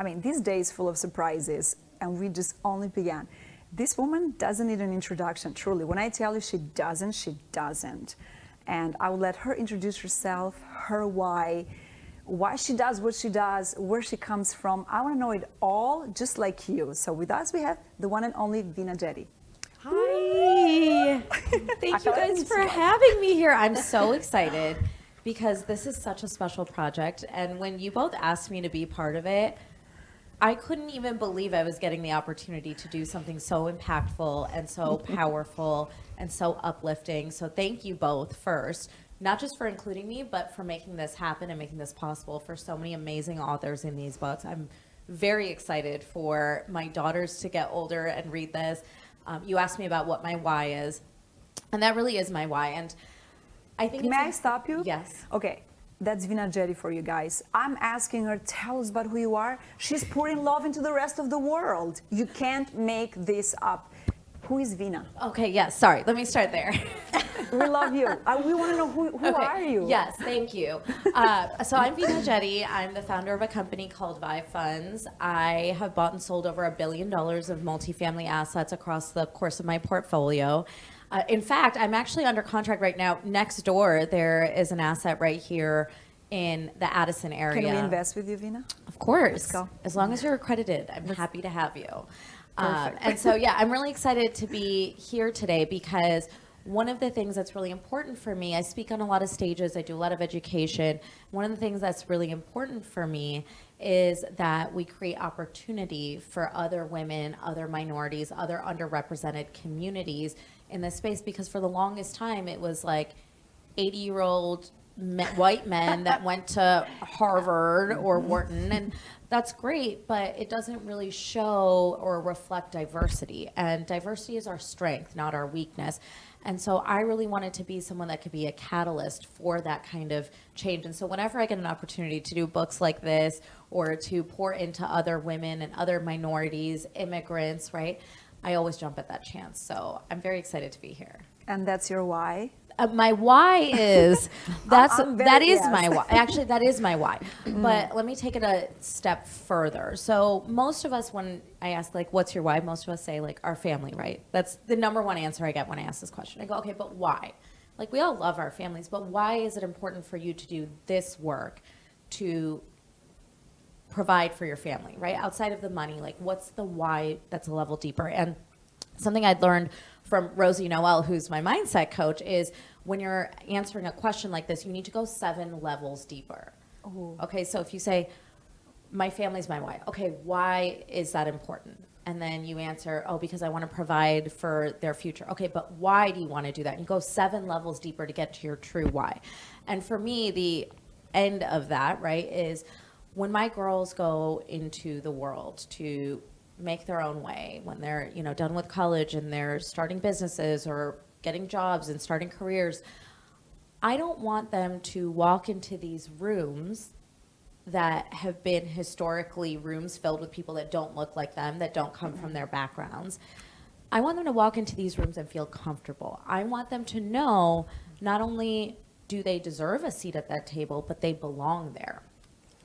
I mean, these days full of surprises, and we just only began. This woman doesn't need an introduction, truly. When I tell you she doesn't, she doesn't. And I will let her introduce herself, her why she does what she does, where she comes from. I want to know it all, just like you. So with us, we have the one and only Veena Jetti. Hi. Thank you guys for having me here. I'm so excited because this is such a special project. And when you both asked me to be part of it, I couldn't even believe I was getting the opportunity to do something so impactful and so powerful and so uplifting. So thank you both first, not just for including me, but for making this happen and making this possible for so many amazing authors in these books. I'm very excited for my daughters to get older and read this. You asked me about what my why is, and that really is my why. And I think May I stop you? Yes. Okay. That's Veena Jetti for you guys. I'm asking her, tell us about who you are. She's pouring love into the rest of the world. You can't make this up. Who is Veena? Okay, yes, sorry. Let me start there. We love you. We want to know who okay. are you? Yes, thank you. So I'm Veena Jetti. I'm the founder of a company called Vive Funds. I have bought and sold over $1 billion of multifamily assets across the course of my portfolio. In fact, I'm actually under contract right now. Next door, there is an asset right here in the Addison area. Can we invest with you, Veena? Of course. Let's go. As long as you're accredited, I'm happy to have you. And so, yeah, I'm really excited to be here today because one of the things that's really important for me, I speak on a lot of stages, I do a lot of education. One of the things that's really important for me is that we create opportunity for other women, other minorities, other underrepresented communities in this space, because for the longest time it was like 80-year-old white men that went to Harvard or Wharton, and that's great, but it doesn't really show or reflect diversity, and diversity is our strength, not our weakness. And so I really wanted to be someone that could be a catalyst for that kind of change. And so whenever I get an opportunity to do books like this or to pour into other women and other minorities, immigrants, right, I always jump at that chance. So I'm very excited to be here. And that's your why? My why is that is yes. my why. Actually, that is my why. But let me take it a step further. So most of us, when I ask like, "What's your why?" most of us say like, "Our family," right? That's the number one answer I get when I ask this question. I go, "Okay, but why?" Like we all love our families, but why is it important for you to do this work to provide for your family, right? Outside of the money, like what's the why that's a level deeper? And something I'd learned from Rosie Noel, who's my mindset coach, is when you're answering a question like this, you need to go 7 levels deeper. Ooh. Okay, so if you say, my family's my why. Okay, why is that important? And then you answer, oh, because I want to provide for their future. Okay, but why do you want to do that? And you go 7 levels deeper to get to your true why. And for me, the end of that, right, is when my girls go into the world to make their own way, when they're, you know, done with college and they're starting businesses or getting jobs and starting careers, I don't want them to walk into these rooms that have been historically rooms filled with people that don't look like them, that don't come from their backgrounds. I want them to walk into these rooms and feel comfortable. I want them to know not only do they deserve a seat at that table, but they belong there.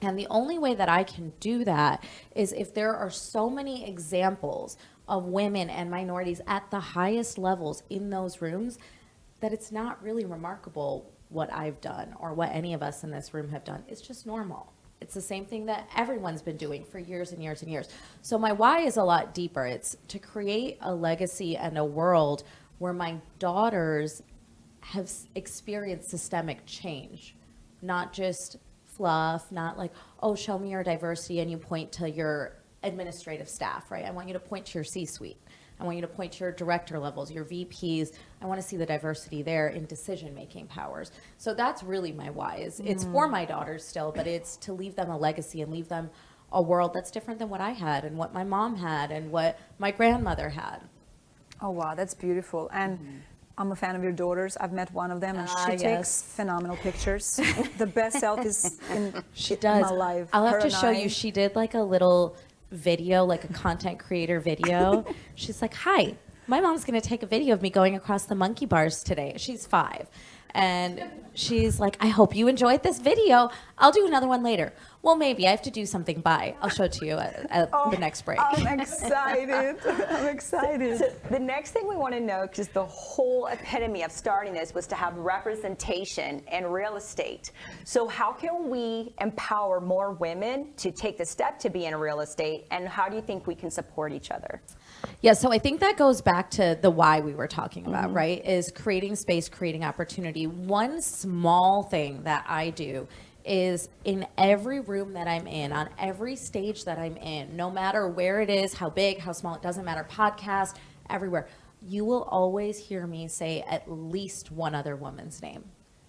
And the only way that I can do that is if there are so many examples of women and minorities at the highest levels in those rooms that it's not really remarkable what I've done or what any of us in this room have done. It's just normal. It's the same thing that everyone's been doing for years and years and years. So my why is a lot deeper. It's to create a legacy and a world where my daughters have experienced systemic change, not just fluff, not like, oh, show me your diversity and you point to your administrative staff, right? I want you to point to your C-suite. I want you to point to your director levels, your VPs. I want to see the diversity there in decision-making powers. So that's really my why. It's for my daughters still, but it's to leave them a legacy and leave them a world that's different than what I had and what my mom had and what my grandmother had. Oh, wow, that's beautiful. And I'm a fan of your daughters. I've met one of them, and she takes phenomenal pictures. The best selfies in my life. I'll have to show you. She did like a little video, like a content creator video. She's like, hi, my mom's going to take a video of me going across the monkey bars today. She's 5. And she's like, I hope you enjoyed this video. I'll do another one later. Well, maybe I have to do something by. I'll show it to you at the next break. I'm excited. I'm excited. So the next thing we want to know, because the whole epitome of starting this was to have representation in real estate. So how can we empower more women to take the step to be in real estate, and how do you think we can support each other? Yeah, so I think that goes back to the why we were talking about, right? Is creating space, creating opportunity. One small thing that I do is in every room that I'm in, on every stage that I'm in, no matter where it is, how big, how small, it doesn't matter, podcast, everywhere, you will always hear me say at least one other woman's name.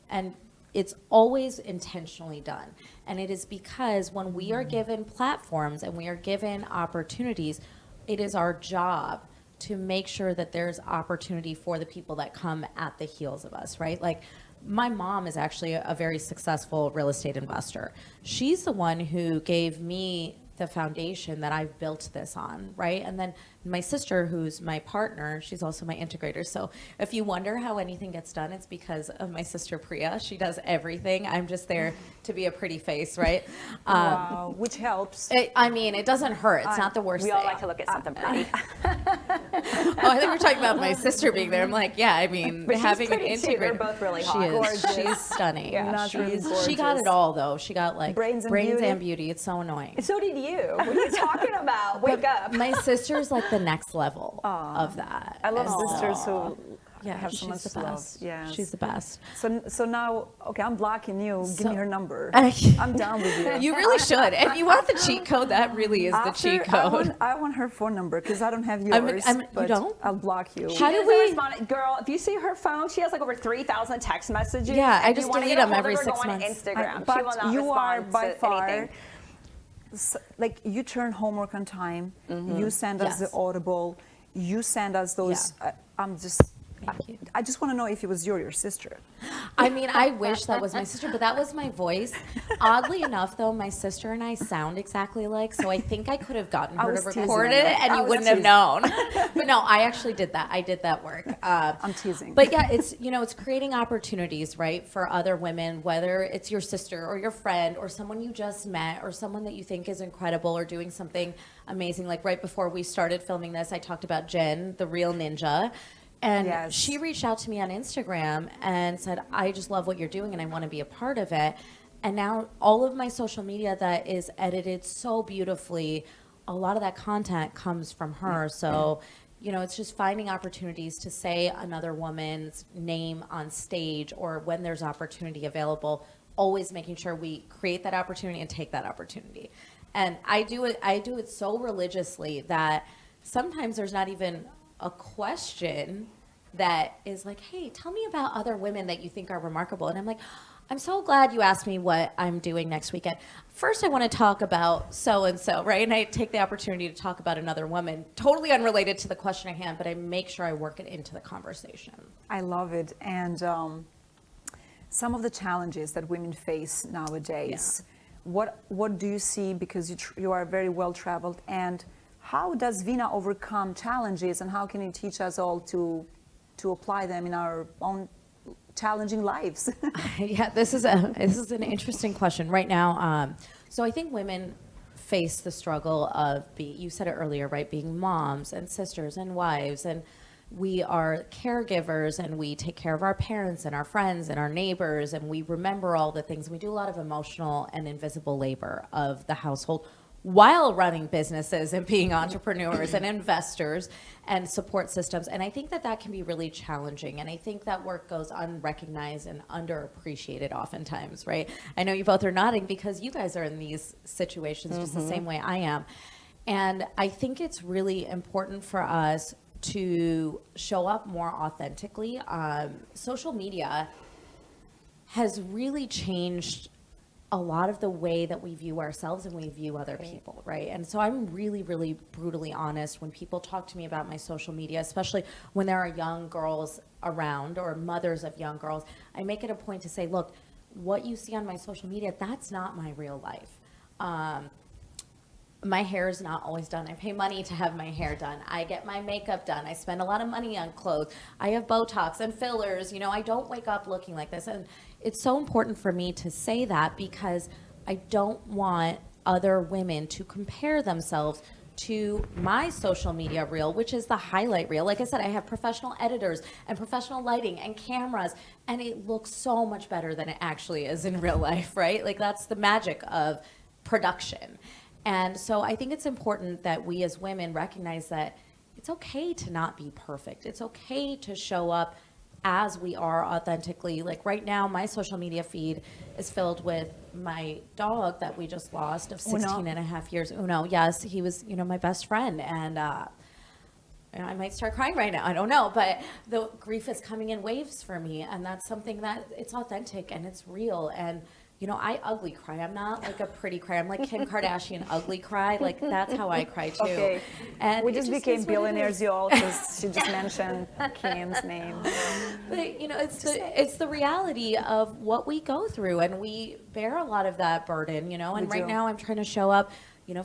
And it's always intentionally done. And it is because when we are given platforms and we are given opportunities, it is our job to make sure that there's opportunity for the people that come at the heels of us, right? Like, my mom is actually a very successful real estate investor. She's the one who gave me the foundation that I've built this on, right? And then my sister, who's my partner, she's also my integrator. So if you wonder how anything gets done, it's because of my sister Priya. She does everything. I'm just there to be a pretty face, right? Wow, which helps. It doesn't hurt. It's not the worst We thing. all like to look at something pretty. Oh, I think we're talking about my sister being there. I'm like, yeah, I mean, But she's having an pretty too. They're integrator. both really She hot. is. Gorgeous. She's stunning. Yeah, Naturally She got gorgeous. it all, though. She got like Brains and beauty. It's so annoying. So did you. What are you talking about? Wake up. My sister's like the next level of that. I love And sisters who yeah, have so she's much the love. best. Yes. She's the best. So now, okay, I'm blocking you. Give So- me her number. I- I'm down with you. You really should. If you want the cheat code, that really is the cheat code. I want her phone number because I don't have yours. you but don't? I'll block you. She How do doesn't we- respond. Girl, if you see her phone, she has like over 3,000 text messages. Yeah, I If you just wanna delete get a them hold of every her, 6 go on months. Instagram. But She will not you are respond by to far, anything. like you turn homework on time. You send us Yes. the Audible. You send us those. Yeah. I'm just. Thank you. I just want to know if it was your sister. I mean, I wish that was my sister, but that was my voice. Oddly enough, though, my sister and I sound exactly alike, so I think I could have gotten I her was to teasing record you. it, and I you was wouldn't have teasing. known. But no, I actually did that. I did that work. I'm teasing. But yeah, it's it's creating opportunities, right, for other women, whether it's your sister or your friend or someone you just met or someone that you think is incredible or doing something amazing. Like right before we started filming this, I talked about Jen, the real ninja. And Yes. she reached out to me on Instagram and said, I just love what you're doing and I want to be a part of it. And now all of my social media that is edited so beautifully, a lot of that content comes from her. So, it's just finding opportunities to say another woman's name on stage or when there's opportunity available, always making sure we create that opportunity and take that opportunity. And I do it so religiously that sometimes there's not even a question that is like, hey, tell me about other women that you think are remarkable. And I'm like, I'm so glad you asked me what I'm doing next weekend. First, I want to talk about so-and-so, right? And I take the opportunity to talk about another woman, totally unrelated to the question at hand, but I make sure I work it into the conversation. I love it. And some of the challenges that women face nowadays, what do you see, because you are very well traveled, and how does Veena overcome challenges, and how can you teach us all to apply them in our own challenging lives? Yeah, this is an interesting question right now. So I think women face the struggle of you said it earlier, right? Being moms and sisters and wives, and we are caregivers, and we take care of our parents and our friends and our neighbors, and we remember all the things. We do a lot of emotional and invisible labor of the household while running businesses and being entrepreneurs and investors and support systems. And I think that can be really challenging. And I think that work goes unrecognized and underappreciated oftentimes, right? I know you both are nodding because you guys are in these situations just the same way I am. And I think it's really important for us to show up more authentically. Social media has really changed a lot of the way that we view ourselves and we view other people, right? And so I'm really, really brutally honest when people talk to me about my social media, especially when there are young girls around or mothers of young girls. I make it a point to say, look, what you see on my social media, that's not my real life. My hair is not always done. I pay money to have my hair done. I get my makeup done. I spend a lot of money on clothes. I have Botox and fillers. I don't wake up looking like this. And it's so important for me to say that because I don't want other women to compare themselves to my social media reel, which is the highlight reel. Like I said, I have professional editors and professional lighting and cameras, and it looks so much better than it actually is in real life, right? Like that's the magic of production. And so I think it's important that we as women recognize that it's okay to not be perfect. It's okay to show up as we are authentically. Like right now, my social media feed is filled with my dog that we just lost of 16 and a half years. Uno, yes, he was, my best friend. And I might start crying right now. I don't know. But the grief is coming in waves for me. And that's something that it's authentic and it's real. And I ugly cry. I'm not like a pretty cry. I'm like Kim Kardashian ugly cry. Like that's how I cry too. Okay. And we just became billionaires, y'all, because she just mentioned Kim's name. But it's the reality of what we go through, and we bear a lot of that burden. And right now I'm trying to show up,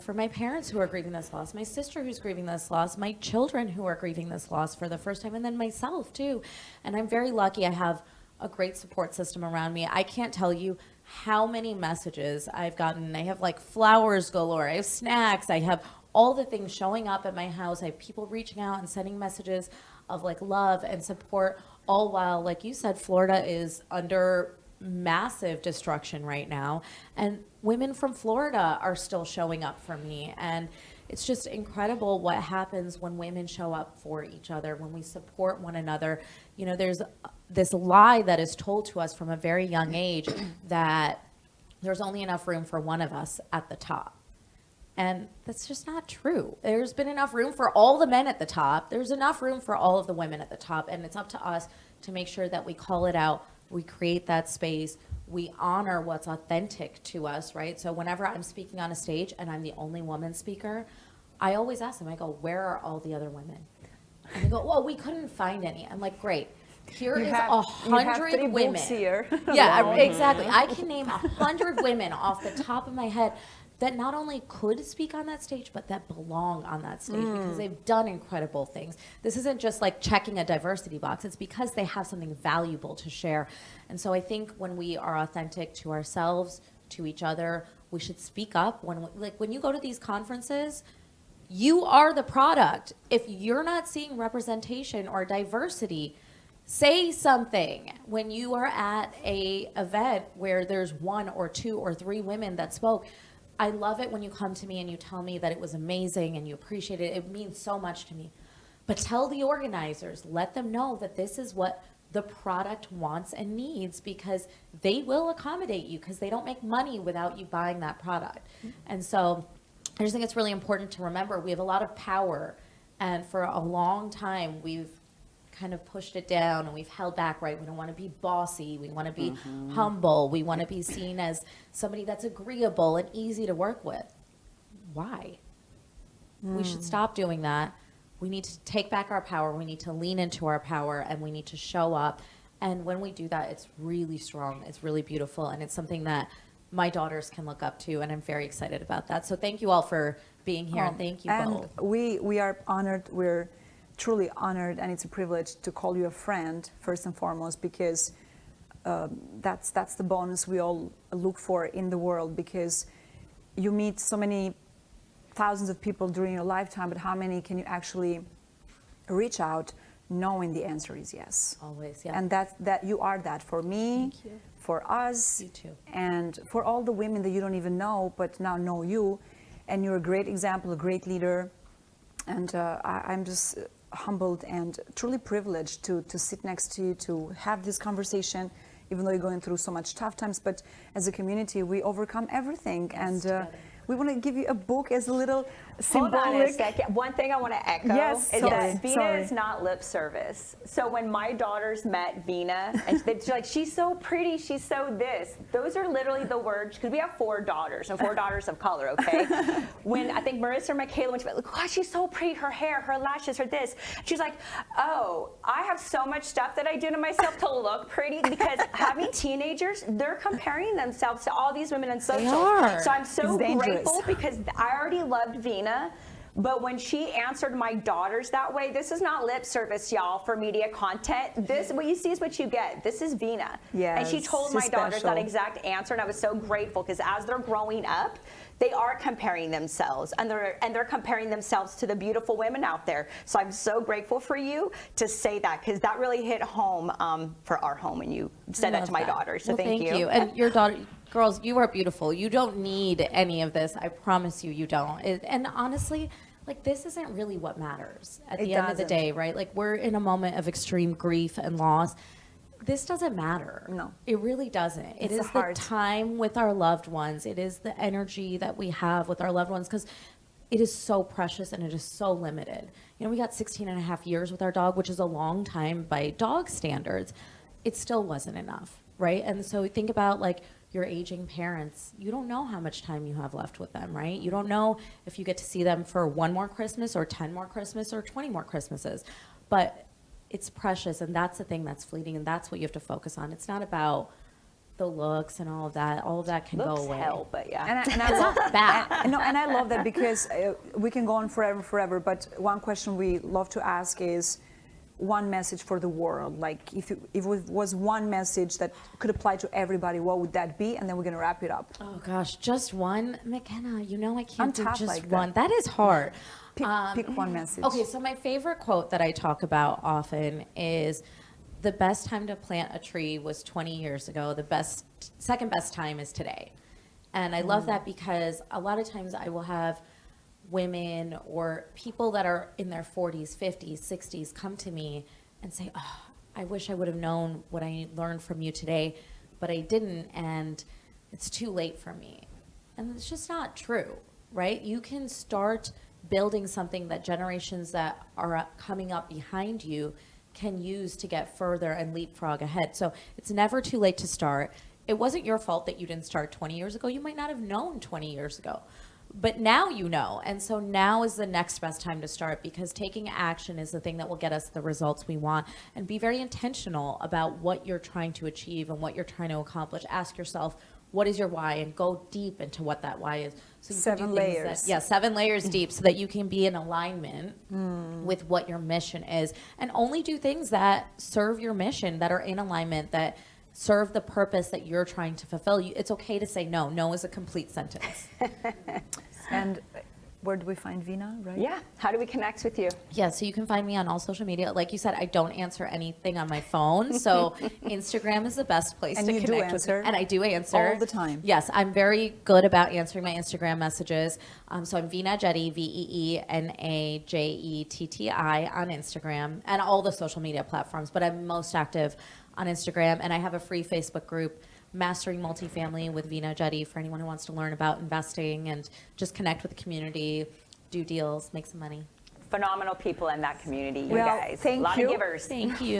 for my parents who are grieving this loss, my sister who's grieving this loss, my children who are grieving this loss for the first time, and then myself too. And I'm very lucky. I have a great support system around me. I can't tell you how many messages I've gotten. I have like flowers galore. I have snacks. I have all the things showing up at my house. I have people reaching out and sending messages of like love and support, all while, like you said, Florida is under massive destruction right now. And women from Florida are still showing up for me. And it's just incredible what happens when women show up for each other, when we support one another. There's this lie that is told to us from a very young age that there's only enough room for one of us at the top. And that's just not true. There's been enough room for all the men at the top. There's enough room for all of the women at the top. And it's up to us to make sure that we call it out. We create that space. We honor what's authentic to us, right? So whenever I'm speaking on a stage and I'm the only woman speaker, I always ask them, I go, where are all the other women? And they go, well, we couldn't find any. I'm like, great. Here is 100 women. Here. Yeah, exactly. I can name 100 women off the top of my head that not only could speak on that stage, but that belong on that stage because they've done incredible things. This isn't just like checking a diversity box. It's because they have something valuable to share. And so I think when we are authentic to ourselves, to each other, we should speak up. When you go to these conferences, you are the product. If you're not seeing representation or diversity, say something. When you are at a event where there's 1 or 2 or 3 women that spoke, I love it when you come to me and you tell me that it was amazing and you appreciate it. It means so much to me. But tell the organizers, let them know that this is what the product wants and needs, because they will accommodate you because they don't make money without you buying that product. And so I just think it's really important to remember we have a lot of power, and for a long time we've kind of pushed it down and we've held back, right? We don't want to be bossy. We want to be humble. We want to be seen as somebody that's agreeable and easy to work with. Why? We should stop doing that. We need to take back our power. We need to lean into our power, and we need to show up. And when we do that, it's really strong. It's really beautiful. And it's something that my daughters can look up to. And I'm very excited about that. So thank you all for being here. And thank you both. We are honored. We're truly honored, and it's a privilege to call you a friend first and foremost, because that's the bonus we all look for in the world, because you meet so many thousands of people during your lifetime, but how many can you actually reach out knowing the answer is yes? Always, yeah. And that you are that for me, for us, you too, and for all the women that you don't even know but now know you. And you're a great example, a great leader, and I'm just humbled and truly privileged to sit next to you, to have this conversation, even though you're going through so much tough times. But as a community, we overcome everything. Yes, and we want to give you a book as a little symbolic. Hold on a second. One thing I want to echo is that Veena is not lip service. So when my daughters met Veena, and they're like, she's so pretty, she's so this. Those are literally the words, because we have 4 daughters, and 4 daughters of color, okay? When I think Marissa or Michaela went to bed, look, oh, she's so pretty, her hair, her lashes, her this. She's like, oh, I have so much stuff that I do to myself to look pretty, because having teenagers, they're comparing themselves to all these women on social. They are. So I'm so grateful, because I already loved Veena But when she answered my daughters that way, this is not lip service, y'all, for media content. This, what you see is what you get. This is Veena. Yes, and she told my daughters that exact answer, and I was so grateful because as they're growing up, they are comparing themselves, and they're comparing themselves to the beautiful women out there. So I'm so grateful for you to say that, because that really hit home for our home when you said that to my daughters. So well, thank you. And your daughter, girls, you are beautiful. You don't need any of this. I promise you, you don't. And honestly, like, this isn't really what matters at the end of the day, right? Like, we're in a moment of extreme grief and loss. This doesn't matter. No. It really doesn't. It is the time with our loved ones. It is the energy that we have with our loved ones, because it is so precious and it is so limited. You know, we got 16 and a half years with our dog, which is a long time by dog standards. It still wasn't enough, right? And so think about, like, your aging parents. You don't know how much time you have left with them, right? You don't know if you get to see them for 1 more Christmas or 10 more Christmas or 20 more Christmases. But it's precious, and that's the thing that's fleeting, and that's what you have to focus on. It's not about the looks and all of that. All of that can go away. Hell, but yeah. And I love that. And I love that, because we can go on forever. But one question we love to ask is one message for the world. Like, if it was one message that could apply to everybody, what would that be? And then we're gonna wrap it up. Oh gosh, just one, McKenna. You know I can't do just like one. That is hard. Pick one message. Okay, so my favorite quote that I talk about often is, the best time to plant a tree was 20 years ago. The second best time is today. And I love that, because a lot of times I will have women or people that are in their 40s, 50s, 60s come to me and say, oh, I wish I would have known what I learned from you today, but I didn't, and it's too late for me. And it's just not true, right? You can start building something that generations that are coming up behind you can use to get further and leapfrog ahead. So it's never too late to start. It wasn't your fault that you didn't start 20 years ago. You might not have known 20 years ago, but now you know. And so now is the next best time to start, because taking action is the thing that will get us the results we want. And be very intentional about what you're trying to achieve and what you're trying to accomplish. Ask yourself, what is your why, and go deep into what that why is. So 7 layers. 7 layers deep, so that you can be in alignment with what your mission is, and only do things that serve your mission, that are in alignment, that serve the purpose that you're trying to fulfill. It's okay to say no. No is a complete sentence. And where do we find Veena, right? Yeah. How do we connect with you? Yeah, so you can find me on all social media. Like you said, I don't answer anything on my phone, so Instagram is the best place to connect with me. And I do answer. All the time. Yes, I'm very good about answering my Instagram messages. So I'm Veena Jetti, VeenaJetti on Instagram and all the social media platforms, but I'm most active on Instagram. And I have a free Facebook group, Mastering Multifamily with Veena Jetti, for anyone who wants to learn about investing and just connect with the community, do deals, make some money. Phenomenal people in that community, you Well, guys. thank A lot you. of givers. Thank you.